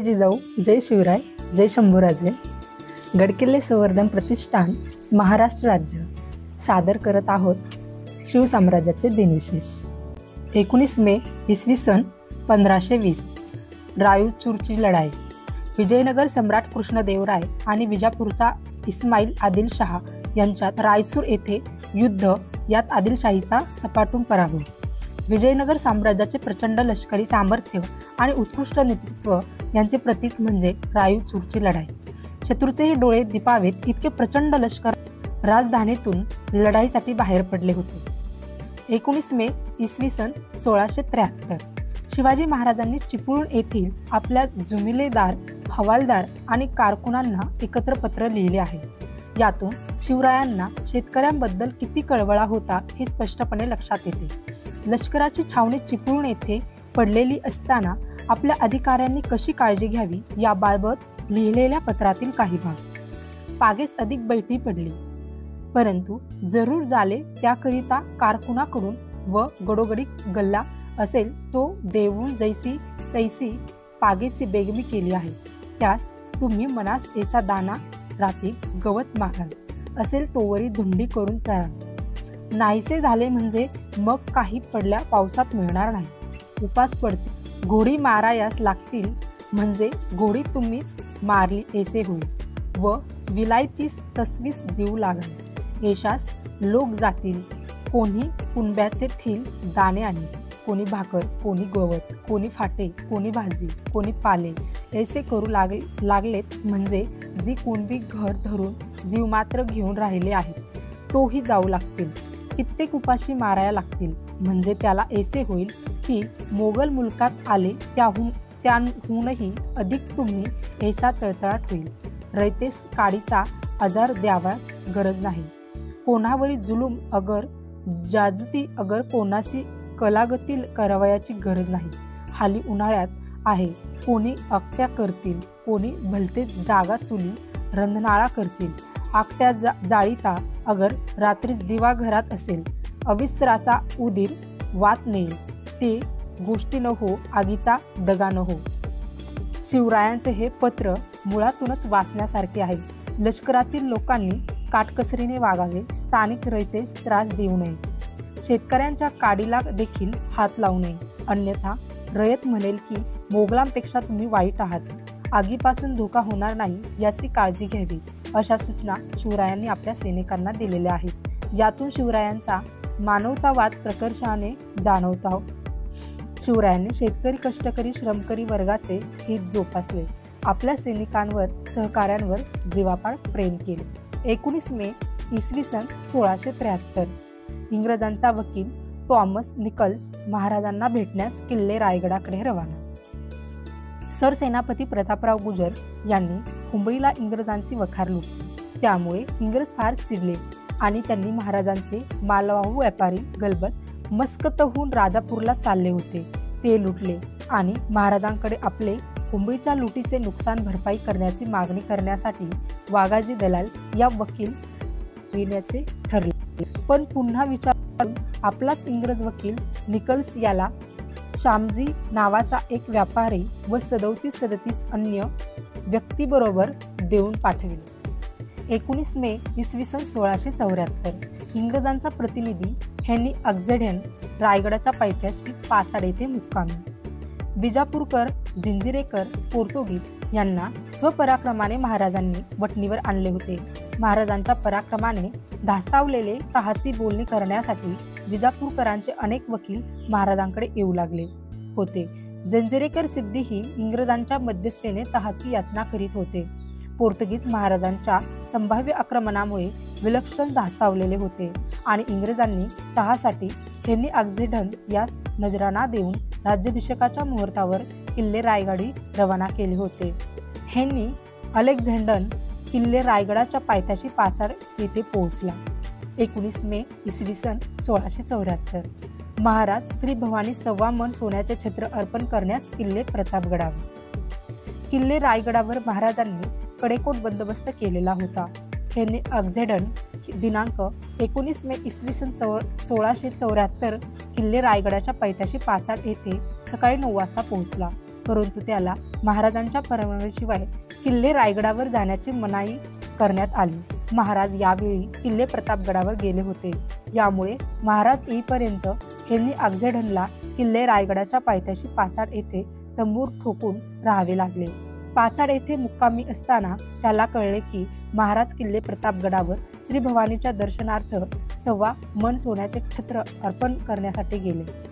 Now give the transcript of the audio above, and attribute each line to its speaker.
Speaker 1: जय जिजाऊ, जय शिवराय, जय शंभूराजे। गडकिल्ले संवर्धन प्रतिष्ठान महाराष्ट्र राज्य सादर करत आहोत शिवसाम्राज्याचे दिनविशेष। 19 मे इसवी सन 1520 रायचूरची लढाई। विजयनगर सम्राट कृष्णदेवराय आणि विजापूरचा इस्माईल आदिलशाह यांच्यात रायचूर येथे युद्ध, यात आदिलशाहीचा सपाटून पराभव। विजयनगर साम्राज्याचे प्रचंड लष्करी सामर्थ्य आणि उत्कृष्ट नेतृत्व यांचे प्रतीक म्हणजे रायचूरची लढाई। शत्रूचेही डोळे दिपावेत इतके प्रचंड लष्कर राजधानीतून लढाईसाठी बाहेर पडले होते। 19 मे इसवी सन 1673 शिवाजी महाराजांनी चिपळूण येथील आपल्या जुमिलेदार, हवालदार आणि कारकुनांना एकत्र पत्र लिहिले आहे। यातून शिवरायांना शेतकऱ्यांबद्दल किती कळवळा होता हे स्पष्टपणे लक्षात येते। लष्कराची छावणी चिपळूण येथे पडलेली असताना आपल्या अधिकाऱ्यांनी कशी काळजी घ्यावी याबाबत लिहिलेल्या पत्रातील काही भाग। पागेस अधिक बैठी पडली, परंतु जरूर झाले त्याकरिता कारकुनाकडून व गडोगडी गल्ला असेल तो देऊन जैसी तैसी पागेची बेगमी केली आहे। त्यास तुम्ही मनास एसा दाना राती गवत मागाल, असेल तोवरी धुंडी करून चराल। नाहीसे झाले म्हणजे मग काही पडल्या पावसात मिळणार नाही, उपास पडते। घोडी मारायास लागतील म्हणजे घोडी तुम्हीच मारली ऐसे होईल व विलायतीस तसवीस देऊ लागल। येशास लोक जातील, कोणी कुंब्याचे थील दाणे आणि कोणी भाकर, कोणी गवत, कोणी फाटे, कोणी भाजी, कोणी पाले ऐसे करू लागलेत म्हणजे जी कुणबी घर धरून जीव मात्र घेऊन राहिले आहेत तोही जाऊ लागतील। कित्येक उपाशी माराया लागतील म्हणजे त्याला ऐसे होईल की मोगल मुलकात आले त्याहूनही अधिक तुम्ही ऐसा तळतळाट होईल। रयतेस काडीचा आजार द्यावास गरज नाही, कोणावरी जुलूम अगर जाजती अगर कोणासी कलागती करावयाची गरज नाही। हाली उन्हाळ्यात आहे, कोणी अक्त्या करतील, कोणी भलते जागा चुली रंधनाळा करतील। आकट्या जाळीता अगर रात्रीस दिवा घरात असेल, अविसराचा उदीर वात नेईल, ते गोष्टी न हो आगीचा दगा न हो। शिवरायांचे हे पत्र मुळातूनच वाचण्यासारखे आहे। लष्करातील लोकांनी काटकसरीने वागावे, स्थानिक रयतेस त्रास देऊ नये, शेतकऱ्यांच्या काडीला देखील हात लावू नये, अन्यथा रयत म्हणेल की मोगलांपेक्षा तुम्ही वाईट आहात, आगीपासून धोका होणार नाही याची काळजी घ्यावी, अशा सूचना शिवरायांनी आपल्या सैनिकांना दिलेल्या आहेत। यातून शिवरायांचा मानवतावाद प्रकर्षाने जाणवतो। शिवरायांनी शेतकरी, कष्टकरी, श्रमकरी वर्गाचे हित जोपासले, आपल्या सैनिकांवर, सहकाऱ्यांवर जीवापाड प्रेम केले। 19 मे इसवी सन 1673 इंग्रजांचा वकील थॉमस निकल्स महाराजांना भेटण्यास किल्ले रायगडाकडे रवाना। सरसेनापती प्रतापराव गुजर यांनी हुंबळीला इंग्रजांची वखार लुटली, त्यामुळे इंग्रज फार चिडले आणि त्यांनी महाराजांचे मालवाहू व्यापारी गलबत मस्कतहून राजापूरला चालले होते ते लुटले आणि महाराजांकडे आपले हुंबळीच्या लुटीचे नुकसान भरपाई करण्याची मागणी करण्यासाठी वाघाजी दलाल या वकील येण्याचे ठरले। पण पुन्हा विचार करून आपलाच इंग्रज वकील निकल्स याला शामजी नावाचा एक व्यापारी व 37 अन्य व्यक्तीबरोबर देऊन पाठविले। 19 मे इसवी सन 1674 इंग्रजांचा प्रतिनिधी हेन्री अक्झेडन रायगडाच्या पायथ्याशी पाचाड येथे मुक्कामी। बिजापूरकर, जिंजिरेकर, पोर्तुगीज यांना स्वपराक्रमाने महाराजांनी वठणीवर आणले होते। महाराजांच्या पराक्रमाने धास्तावलेले तहाची बोलणी करण्यासाठी विजापूरकरांचे अनेक वकील महाराजांकडे येऊ लागले होते। जंजिरेकर सिद्धीही इंग्रजांच्या मध्यस्थेने तहाची याचना करीत होते। पोर्तुगीज महाराजांच्या संभाव्य आक्रमणामुळे विलक्षण धास्तावलेले होते आणि इंग्रजांनी तहासाठी हेन्री अक्झेडन यास नजराणा देऊन राज्याभिषेकाच्या मुहूर्तावर किल्ले रायगडी रवाना केले होते। हेन्री अलेक्झांडर किल्ले रायगडाच्या पायथ्याशी पाचाड येथे पोहोचला। 19 मे इसवी सन 1674 महाराज श्री भवानी 1.25 मन सोन्याचे छत्र अर्पण करण्यास किल्ले प्रतापगडावर। किल्ले रायगडावर महाराजांनी कडेकोट बंदोबस्त केलेला होता। हेन्री अक्झेडन दिनांक 19 मे इसवी सन 1674 किल्ले रायगडाच्या पायथ्याशी पाचाड येथे सकाळी 9 वाजता पोहोचला, परंतु त्याला महाराजांच्या परवानगीशिवाय किल्ले रायगडावर जाण्याची मनाई करण्यात आली. महाराज यावेळी किल्ले प्रतापगडावर गेले होते. यामुळे महाराज येईपर्यंत यांनी अफझलखानला किल्ले रायगडाच्या पायथ्याशी पाचाड येथे तंबू ठोकून राहावे लागले. पाचाड येथे मुक्कामी असताना त्याला कळले की महाराज किल्ले प्रतापगडावर श्री भवानीच्या दर्शनार्थ 1.25 मन सोन्याचे छत्र अर्पण करण्यासाठी गेले.